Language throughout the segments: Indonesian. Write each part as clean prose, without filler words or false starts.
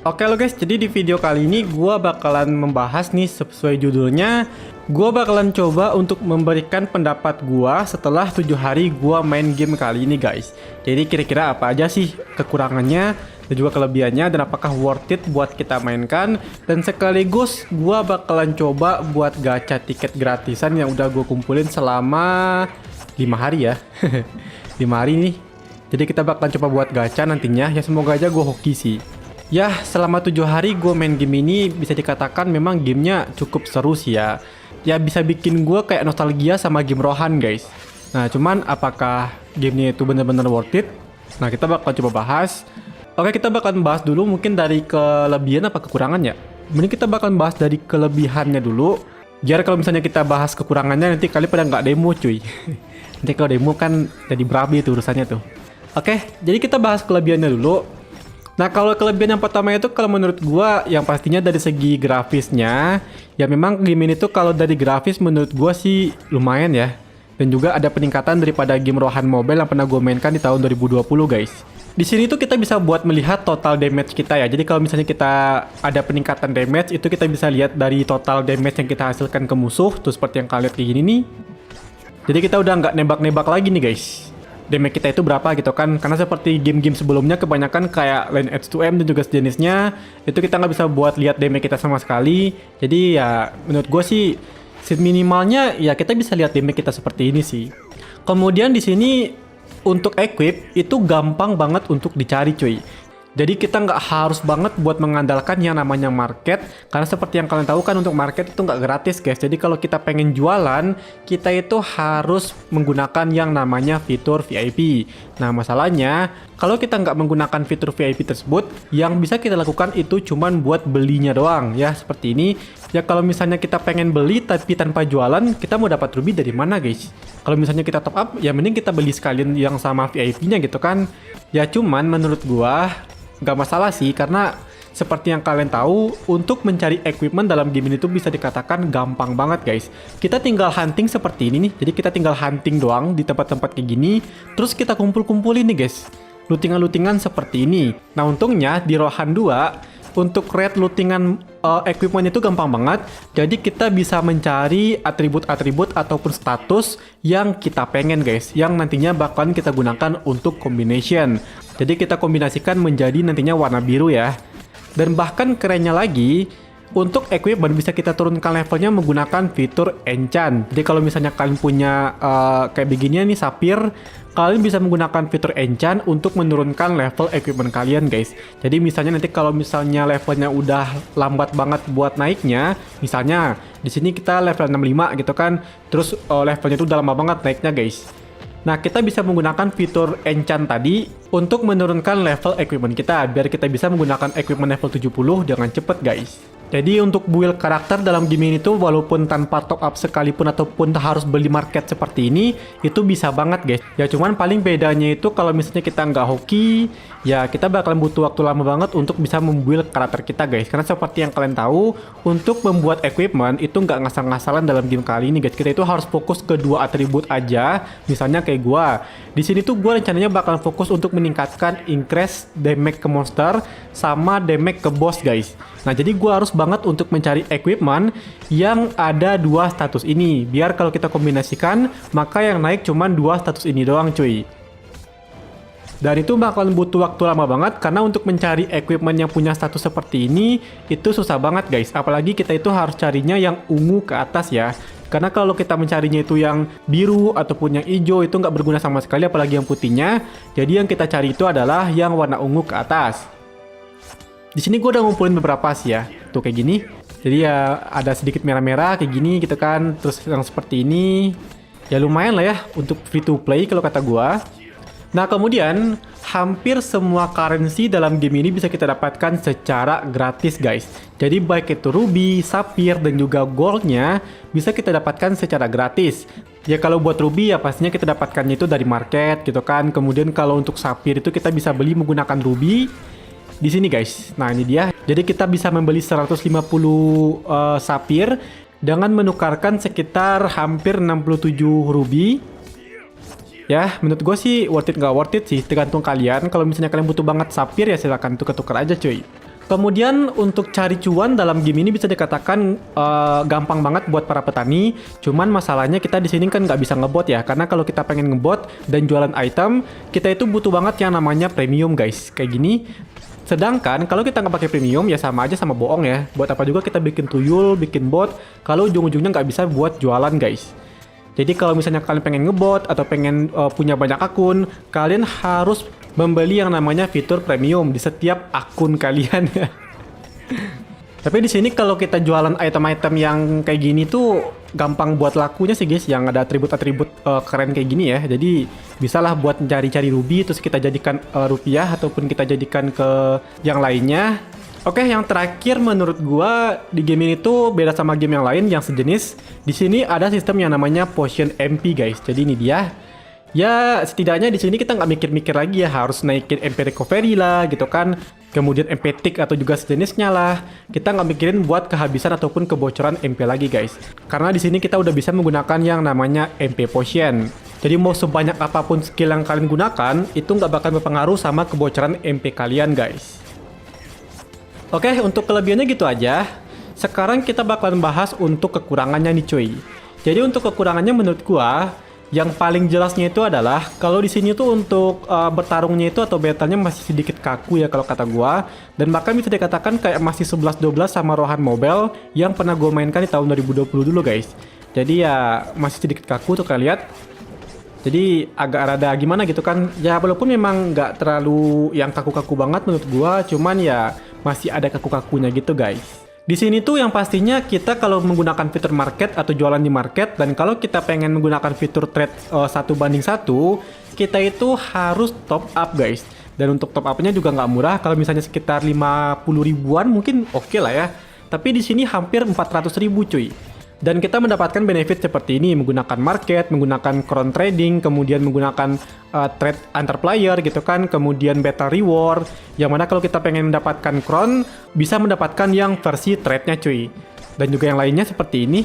Oke lo guys, jadi di video kali ini gua bakalan membahas nih sesuai judulnya. Gua bakalan coba untuk memberikan pendapat gua setelah 7 hari gua main game kali ini guys. Jadi kira-kira apa aja sih kekurangannya dan juga kelebihannya, dan apakah worth it buat kita mainkan. Dan sekaligus gua bakalan coba buat gacha tiket gratisan yang udah gua kumpulin selama 5 hari ya. 5 hari nih. Jadi kita bakalan coba buat gacha nantinya, ya semoga aja gua hoki sih. Ya, selama 7 hari gue main game ini bisa dikatakan memang gamenya cukup seru sih ya. Ya bisa bikin gue kayak nostalgia sama game Rohan guys. Nah cuman apakah gamenya itu bener-bener worth it? Nah kita bakal coba bahas. Oke, kita bakal bahas dulu mungkin dari kelebihan apa kekurangannya. Mending kita bakal bahas dari kelebihannya dulu. Biar kalau misalnya kita bahas kekurangannya nanti kali pada nggak demo cuy. Nanti kalau demo kan jadi berabi tuh urusannya tuh. Oke, jadi kita bahas kelebihannya dulu. Nah kalau kelebihan yang pertama itu kalau menurut gua yang pastinya dari segi grafisnya, ya memang game ini tuh kalau dari grafis menurut gua sih lumayan ya. Dan juga ada peningkatan daripada game Rohan Mobile yang pernah gua mainkan di tahun 2020 guys. Di sini tuh kita bisa buat melihat total damage kita ya. Jadi kalau misalnya kita ada peningkatan damage itu kita bisa lihat dari total damage yang kita hasilkan ke musuh. Tuh seperti yang kalian lihat kayak gini nih. Jadi kita udah nggak nembak-nembak lagi nih guys. Damage kita itu berapa gitu kan, karena seperti game-game sebelumnya kebanyakan kayak Lineage 2M dan juga sejenisnya itu kita nggak bisa buat lihat damage kita sama sekali. Jadi ya menurut gue sih minimalnya ya kita bisa lihat damage kita seperti ini sih. Kemudian di sini untuk equip itu gampang banget untuk dicari cuy. Jadi kita nggak harus banget buat mengandalkan yang namanya market. Karena seperti yang kalian tahu kan untuk market itu nggak gratis guys. Jadi kalau kita pengen jualan, kita itu harus menggunakan yang namanya fitur VIP. Nah masalahnya, kalau kita nggak menggunakan fitur VIP tersebut, yang bisa kita lakukan itu cuman buat belinya doang ya. Seperti ini. Ya kalau misalnya kita pengen beli tapi tanpa jualan, kita mau dapat ruby dari mana guys? Kalau misalnya kita top up, ya mending kita beli sekalian yang sama VIP-nya gitu kan. Ya cuman menurut gua nggak masalah sih, karena seperti yang kalian tahu untuk mencari equipment dalam game ini tuh bisa dikatakan gampang banget guys. Kita tinggal hunting seperti ini nih. Jadi kita tinggal hunting doang di tempat-tempat kayak gini. Terus kita kumpul-kumpulin nih guys, lootingan-lootingan seperti ini. Nah untungnya di Rohan 2 untuk rate lootingan equipment itu gampang banget. Jadi kita bisa mencari atribut-atribut ataupun status yang kita pengen guys, yang nantinya bakalan kita gunakan untuk combination. Jadi kita kombinasikan menjadi nantinya warna biru ya. Dan bahkan kerennya lagi, untuk equipment bisa kita turunkan levelnya menggunakan fitur enchant. Jadi kalau misalnya kalian punya kayak beginian nih sapphire, kalian bisa menggunakan fitur enchant untuk menurunkan level equipment kalian guys. Jadi misalnya nanti kalau misalnya levelnya udah lambat banget buat naiknya, misalnya di sini kita level 65 gitu kan, terus levelnya itu udah lama banget naiknya guys. Nah, kita bisa menggunakan fitur enchant tadi untuk menurunkan level equipment kita, biar kita bisa menggunakan equipment level 70 dengan cepet guys. Jadi untuk build karakter dalam game ini tuh walaupun tanpa top up sekalipun ataupun harus beli market seperti ini, itu bisa banget guys. Ya cuman paling bedanya itu kalau misalnya kita nggak hoki, ya kita bakalan butuh waktu lama banget untuk bisa membuild karakter kita guys. Karena seperti yang kalian tahu, untuk membuat equipment itu nggak ngasal-ngasalan dalam game kali ini guys. Kita itu harus fokus ke 2 atribut aja. Misalnya kayak gua. Di sini tuh gua rencananya bakalan fokus untuk meningkatkan increase damage ke monster sama damage ke boss guys. Nah jadi gua harus banget untuk mencari equipment yang ada 2 status ini, biar kalau kita kombinasikan maka yang naik cuman 2 status ini doang cuy. Dan itu bakalan butuh waktu lama banget, karena untuk mencari equipment yang punya status seperti ini itu susah banget guys. Apalagi kita itu harus carinya yang ungu ke atas ya. Karena kalau kita mencarinya itu yang biru ataupun yang hijau itu nggak berguna sama sekali, apalagi yang putihnya. Jadi yang kita cari itu adalah yang warna ungu ke atas. Di sini gue udah ngumpulin beberapa sih ya, tuh kayak gini. Jadi ya ada sedikit merah-merah kayak gini gitu kan. Terus yang seperti ini, ya lumayan lah ya untuk free to play kalau kata gue. Nah kemudian hampir semua currency dalam game ini bisa kita dapatkan secara gratis guys. Jadi baik itu ruby, sapphire dan juga goldnya bisa kita dapatkan secara gratis. Ya kalau buat ruby ya pastinya kita dapatkannya itu dari market gitu kan. Kemudian kalau untuk sapphire itu kita bisa beli menggunakan ruby. Di sini guys, nah ini dia. Jadi kita bisa membeli 150 sapphire dengan menukarkan sekitar hampir 67 ruby. Ya, menurut gue sih worth it nggak worth it sih, tergantung kalian. Kalau misalnya kalian butuh banget sapphire ya silakan tukar-tukar aja cuy. Kemudian untuk cari cuan dalam game ini bisa dikatakan gampang banget buat para petani. Cuman masalahnya kita di sini kan nggak bisa ngebot ya, karena kalau kita pengen ngebot dan jualan item, kita itu butuh banget yang namanya premium guys, kayak gini. Sedangkan kalau kita nggak pakai premium ya sama aja sama bohong ya. Buat apa juga kita bikin tuyul, bikin bot, kalau ujung-ujungnya nggak bisa buat jualan guys. Jadi kalau misalnya kalian pengen ngebot atau pengen punya banyak akun, kalian harus membeli yang namanya fitur premium di setiap akun kalian ya. Tapi di sini kalau kita jualan item-item yang kayak gini tuh gampang buat lakunya sih guys, yang ada atribut-atribut keren kayak gini ya. Jadi bisalah buat cari-cari ruby terus kita jadikan rupiah ataupun kita jadikan ke yang lainnya. Oke, yang terakhir menurut gua di game ini tuh beda sama game yang lain yang sejenis. Di sini ada sistem yang namanya potion MP guys. Jadi ini dia. Ya setidaknya di sini kita nggak mikir-mikir lagi ya harus naikin MP recovery lah gitu kan. Kemudian MP tick atau juga sejenisnya lah. Kita nggak mikirin buat kehabisan ataupun kebocoran MP lagi guys. Karena di sini kita udah bisa menggunakan yang namanya MP potion. Jadi mau sebanyak apapun skill yang kalian gunakan, itu nggak bakal berpengaruh sama kebocoran MP kalian guys. Oke, untuk kelebihannya gitu aja. Sekarang kita bakalan bahas untuk kekurangannya nih cuy. Jadi untuk kekurangannya menurut gua, yang paling jelasnya itu adalah kalau di sini tuh untuk bertarungnya itu atau battlenya masih sedikit kaku ya kalau kata gua, dan bahkan bisa dikatakan kayak masih 11-12 sama Rohan Mobile yang pernah gua mainkan di tahun 2020 dulu guys. Jadi ya masih sedikit kaku tuh kalian lihat. Jadi agak rada gimana gitu kan. Ya walaupun memang nggak terlalu yang kaku-kaku banget menurut gua, cuman ya masih ada kaku-kakunya gitu guys. Di sini tuh yang pastinya kita kalau menggunakan fitur market atau jualan di market, dan kalau kita pengen menggunakan fitur trade 1:1, kita itu harus top up guys. Dan untuk top upnya juga nggak murah, kalau misalnya sekitar 50 ribuan mungkin oke lah ya. Tapi di sini hampir 400 ribu cuy. Dan kita mendapatkan benefit seperti ini menggunakan market, menggunakan crown trading, kemudian menggunakan trade antar player gitu kan, kemudian battle reward, yang mana kalau kita pengen mendapatkan crown bisa mendapatkan yang versi trade-nya cuy. Dan juga yang lainnya seperti ini.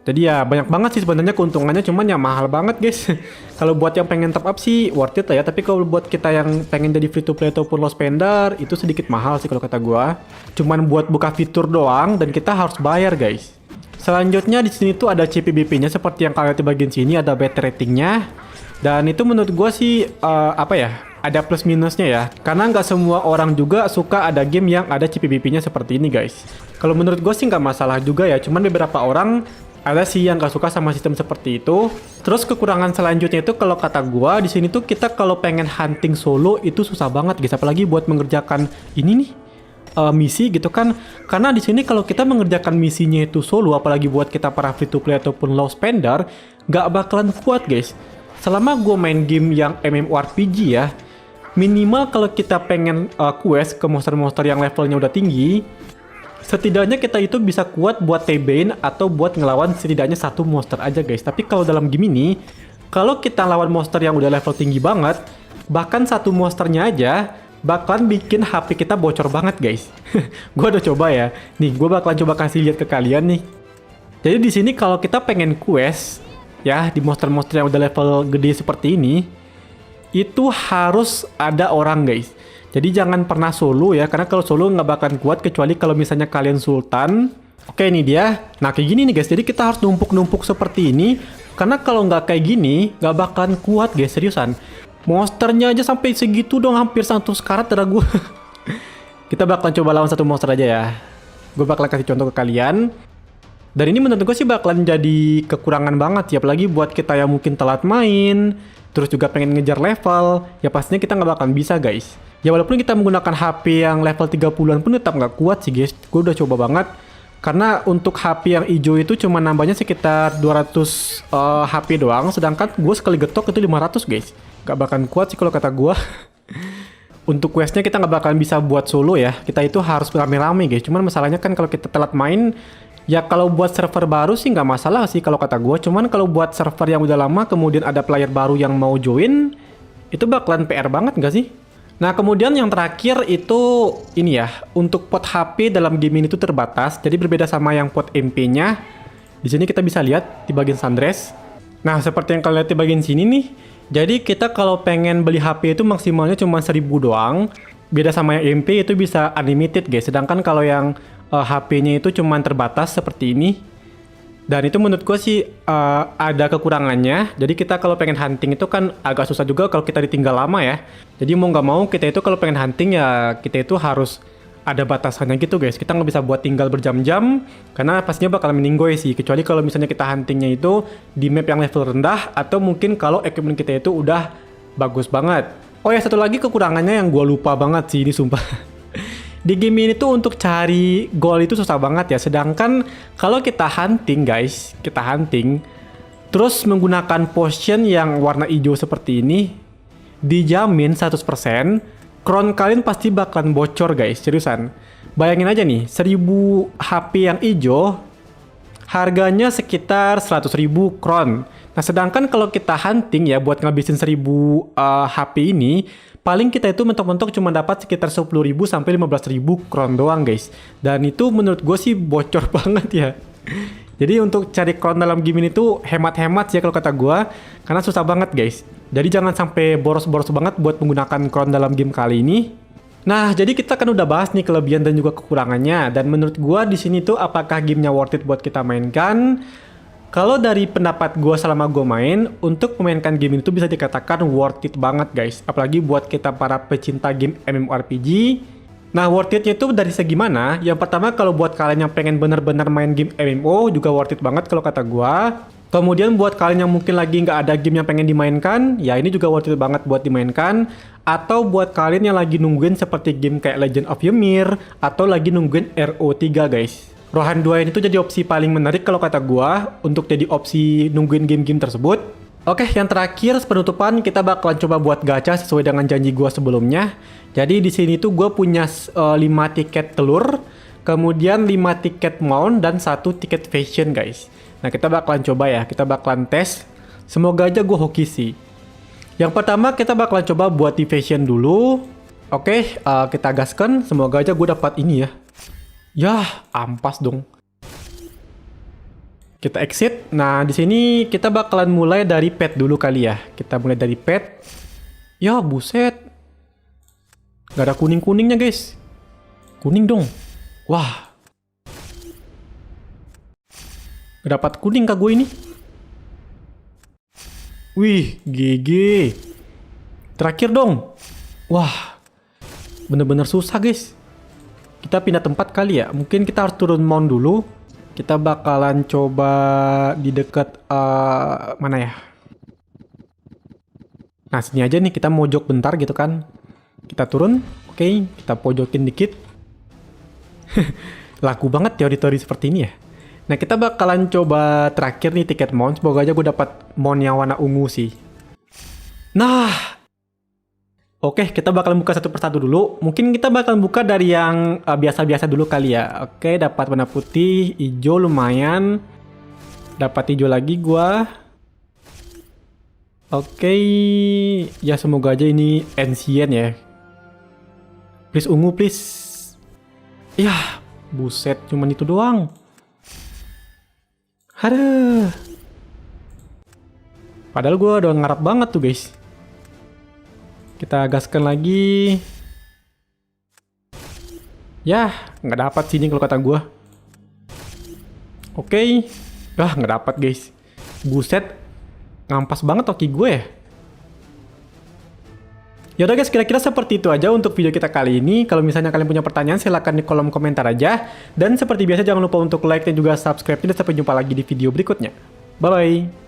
Jadi ya banyak banget sih sebenarnya keuntungannya, cuman ya mahal banget guys. Kalau buat yang pengen top up sih worth it lah ya, tapi kalau buat kita yang pengen jadi free to play ataupun low spender itu sedikit mahal sih kalau kata gua. Cuman buat buka fitur doang dan kita harus bayar guys. Selanjutnya di sini tuh ada CPBP-nya seperti yang kalian lihat di bagian sini, ada battle rating-nya. Dan itu menurut gue sih apa ya? Ada plus minusnya ya. Karena nggak semua orang juga suka ada game yang ada CPBP-nya seperti ini guys. Kalau menurut gue sih nggak masalah juga ya. Cuman beberapa orang ada sih yang nggak suka sama sistem seperti itu. Terus kekurangan selanjutnya itu kalau kata gue di sini tuh kita kalau pengen hunting solo itu susah banget guys. Apalagi buat mengerjakan ini nih. Misi gitu kan, karena di sini kalau kita mengerjakan misinya itu solo, apalagi buat kita para free to play ataupun low spender, nggak bakalan kuat guys. Selama gue main game yang MMORPG ya, minimal kalau kita pengen quest ke monster-monster yang levelnya udah tinggi, setidaknya kita itu bisa kuat buat TB-in atau buat ngelawan setidaknya satu monster aja guys. Tapi kalau dalam game ini, kalau kita lawan monster yang udah level tinggi banget, bahkan satu monsternya aja bakalan bikin HP kita bocor banget guys. Gua udah coba ya. Nih, gua bakalan coba kasih lihat ke kalian nih. Jadi di sini kalau kita pengen quest ya di monster-monster yang udah level gede seperti ini, itu harus ada orang guys. Jadi jangan pernah solo ya, karena kalau solo nggak bakalan kuat kecuali kalau misalnya kalian sultan. Oke, ini dia. Nah kayak gini nih guys. Jadi kita harus numpuk-numpuk seperti ini, karena kalau nggak kayak gini nggak bakalan kuat guys, seriusan. Monsternya aja sampai segitu dong, hampir 100 karat darah gue. Kita bakalan coba lawan satu monster aja ya. Gue bakalan kasih contoh ke kalian. Dan ini menurut gue sih bakalan jadi kekurangan banget ya, apalagi buat kita yang mungkin telat main, terus juga pengen ngejar level, ya pastinya kita nggak bakalan bisa guys. Ya walaupun kita menggunakan HP yang level 30-an pun tetap nggak kuat sih guys. Gue udah coba banget. Karena untuk HP yang hijau itu cuma nambahnya sekitar 200 HP doang, sedangkan gue sekali getok itu 500 guys. Gak bakalan kuat sih kalau kata gue. Untuk questnya kita nggak bakalan bisa buat solo ya. Kita itu harus rame-rame guys. Cuman masalahnya kan kalau kita telat main, ya kalau buat server baru sih nggak masalah sih kalau kata gue. Cuman kalau buat server yang udah lama kemudian ada player baru yang mau join, itu bakalan PR banget nggak sih? Nah kemudian yang terakhir itu ini ya, untuk pot HP dalam game ini tuh terbatas. Jadi berbeda sama yang pot MP-nya. Di sini kita bisa lihat di bagian sundress. Nah seperti yang kalian lihat di bagian sini nih. Jadi kita kalau pengen beli HP itu maksimalnya cuma 1000 doang. Beda sama yang MP itu bisa unlimited guys. Sedangkan kalau yang HP-nya itu cuman terbatas seperti ini. Dan itu menurut gue sih ada kekurangannya. Jadi kita kalau pengen hunting itu kan agak susah juga kalau kita ditinggal lama ya. Jadi mau nggak mau kita itu kalau pengen hunting ya kita itu harus ada batasannya gitu guys. Kita nggak bisa buat tinggal berjam-jam karena pastinya bakal meninggoy sih. Kecuali kalau misalnya kita huntingnya itu di map yang level rendah atau mungkin kalau equipment kita itu udah bagus banget. Oh ya satu lagi kekurangannya yang gue lupa banget sih ini sumpah. Di game ini tuh untuk cari gold itu susah banget ya. Sedangkan kalau kita hunting guys, kita hunting terus menggunakan potion yang warna hijau seperti ini, dijamin 100% crown kalian pasti bakalan bocor guys, seriusan. Bayangin aja nih, 1000 HP yang hijau harganya sekitar 100.000 crown. Nah sedangkan kalau kita hunting ya buat ngabisin 1000 HP ini, paling kita itu mentok-mentok cuma dapat sekitar 10.000 sampai 15.000 crown doang guys. Dan itu menurut gue sih bocor banget ya. Jadi untuk cari crown dalam game ini tuh hemat-hemat sih kalau kata gue, karena susah banget guys. Jadi jangan sampai boros-boros banget buat menggunakan crown dalam game kali ini. Nah, jadi kita kan udah bahas nih kelebihan dan juga kekurangannya. Dan menurut gue di sini tuh apakah gamenya worth it buat kita mainkan? Kalau dari pendapat gue selama gue main, untuk memainkan game itu bisa dikatakan worth it banget guys. Apalagi buat kita para pecinta game MMORPG. Nah worth it-nya itu dari segi mana? Yang pertama kalau buat kalian yang pengen bener-bener main game MMO juga worth it banget kalau kata gue. Kemudian buat kalian yang mungkin lagi nggak ada game yang pengen dimainkan, ya ini juga worth it banget buat dimainkan. Atau buat kalian yang lagi nungguin seperti game kayak Legend of Ymir, atau lagi nungguin RO3 guys. Rohan 2 ini tuh jadi opsi paling menarik kalau kata gua untuk jadi opsi nungguin game-game tersebut. Oke, yang terakhir penutupan kita bakalan coba buat gacha sesuai dengan janji gua sebelumnya. Jadi di sini tuh gua punya 5 tiket telur, kemudian 5 tiket mount dan 1 tiket fashion guys. Nah, kita bakalan coba ya, kita bakalan tes. Semoga aja gua hoki sih. Yang pertama kita bakalan coba buat di fashion dulu. Oke, kita gaskan, semoga aja gua dapat ini ya. Yah, ampas dong. Kita exit. Nah, di sini kita bakalan mulai dari pet dulu kali ya. Kita mulai dari pet. Ya, buset. Gak ada kuning-kuningnya, guys. Kuning dong. Wah. Gak dapat kuning kah gue ini? Wih, GG. Terakhir dong. Wah. Bener-bener susah, guys. Kita pindah tempat kali ya. Mungkin kita harus turun mount dulu. Kita bakalan coba di dekat mana ya? Nah, sini aja nih kita mojok bentar gitu kan. Kita turun. Oke, kita pojokin dikit. Laku banget teori-teori seperti ini ya. Nah, kita bakalan coba terakhir nih tiket mount. Semoga aja gue dapat mount yang warna ungu sih. Nah, oke, kita bakal buka satu persatu dulu. Mungkin kita bakal buka dari yang biasa-biasa dulu kali ya. Oke, dapat warna putih, hijau lumayan. Dapat hijau lagi gua. Oke, ya semoga aja ini ancient ya. Please ungu, please. Yah, buset, cuman itu doang. Aduh. Padahal gua udah ngarap banget tuh, guys. Kita gaskan lagi. Yah, nggak dapat sini kalau kata gue. Oke. Nggak dapat guys. Buset. Ngampas banget hoki gue ya. Yaudah guys, kira-kira seperti itu aja untuk video kita kali ini. Kalau misalnya kalian punya pertanyaan, silahkan di kolom komentar aja. Dan seperti biasa, jangan lupa untuk like dan juga subscribe. Dan sampai jumpa lagi di video berikutnya. Bye-bye.